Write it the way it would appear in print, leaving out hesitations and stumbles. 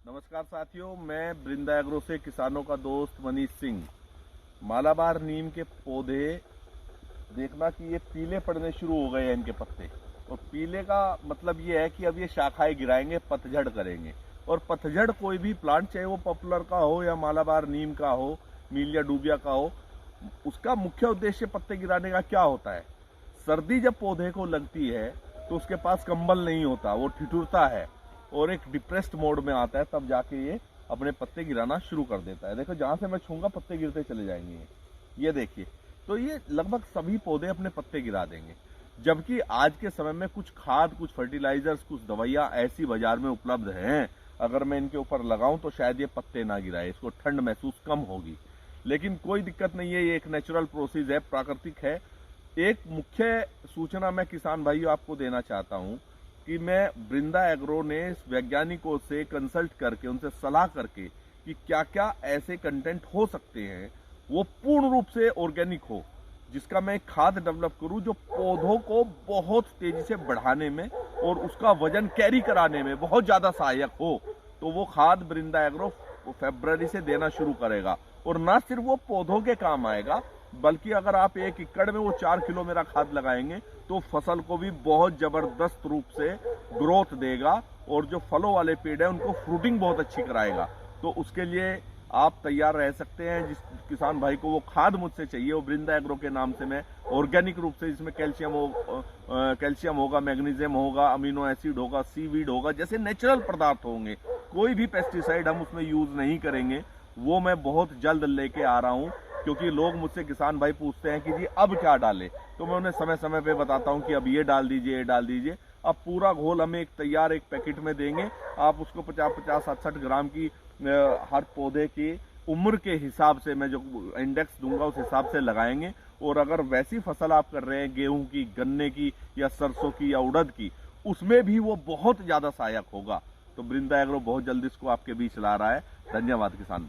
नमस्कार साथियों, मैं बृंदा एग्रो से किसानों का दोस्त मनीष सिंह। मालाबार नीम के पौधे देखना कि ये पीले पड़ने शुरू हो गए हैं इनके पत्ते। और पीले का मतलब ये है कि अब ये शाखाएं गिराएंगे, पतझड़ करेंगे। और पतझड़ कोई भी प्लांट, चाहे वो पॉपुलर का हो या मालाबार नीम का हो, मीलिया डूबिया का हो, उसका मुख्य उद्देश्य पत्ते गिराने का क्या होता है? सर्दी जब पौधे को लगती है तो उसके पास कंबल नहीं होता, वो ठिठुरता है और एक डिप्रेस्ड मोड में आता है, तब जाके ये अपने पत्ते गिराना शुरू कर देता है। देखो, जहां से मैं छूंगा पत्ते गिरते चले जाएंगे। ये देखिए, तो ये लगभग सभी पौधे अपने पत्ते गिरा देंगे। जबकि आज के समय में कुछ खाद, कुछ फर्टिलाइजर्स, कुछ दवाइयां ऐसी बाजार में उपलब्ध हैं, अगर मैं इनके ऊपर लगाऊं तो शायद ये पत्ते ना गिराए, इसको ठंड महसूस कम होगी। लेकिन कोई दिक्कत नहीं है, ये एक नेचुरल प्रोसेस है, प्राकृतिक है। एक मुख्य सूचना मैं किसान भाइयों आपको देना चाहता हूं कि मैं बृंदा एग्रो ने वैज्ञानिकों से कंसल्ट करके, उनसे सलाह करके कि क्या क्या ऐसे कंटेंट हो सकते हैं वो पूर्ण रूप से ऑर्गेनिक हो, जिसका मैं एक खाद डेवलप करूं जो पौधों को बहुत तेजी से बढ़ाने में और उसका वजन कैरी कराने में बहुत ज्यादा सहायक हो। तो वो खाद बृंदा एग्रो फरवरी से देना शुरू करेगा। और ना सिर्फ वो पौधों के काम आएगा, बल्कि अगर आप 1 एकड़ में वो 4 किलो मेरा खाद लगाएंगे तो फसल को भी बहुत जबरदस्त रूप से ग्रोथ देगा और जो फलों वाले पेड़ है उनको फ्रूटिंग बहुत अच्छी कराएगा। तो उसके लिए आप तैयार रह सकते हैं। जिस किसान भाई को वो खाद मुझसे चाहिए, वो बृंदा एग्रो के नाम से मैं ऑर्गेनिक रूप से, जिसमें कैल्शियम होगा, मैग्नीशियम होगा, अमीनो एसिड होगा, सीवीड होगा, जैसे नेचुरल पदार्थ होंगे। कोई भी पेस्टिसाइड हम उसमें यूज नहीं करेंगे। वो मैं बहुत जल्द लेके आ रहा हूं, क्योंकि लोग मुझसे, किसान भाई पूछते हैं कि जी अब क्या डालें, तो मैं उन्हें समय समय पे बताता हूं कि अब ये डाल दीजिए, ये डाल दीजिए। अब पूरा घोल हमें एक तैयार एक पैकेट में देंगे, आप उसको 50-50, 67 ग्राम की हर पौधे की उम्र के हिसाब से मैं जो इंडेक्स दूंगा उस हिसाब से लगाएंगे। और अगर वैसी फसल आप कर रहे हैं, गेहूं की, गन्ने की या सरसों की या उड़द की, उसमें भी वो बहुत ज्यादा सहायक होगा। तो बृंदा एग्रो बहुत जल्दी इसको आपके बीच ला रहा है। धन्यवाद किसान भाई।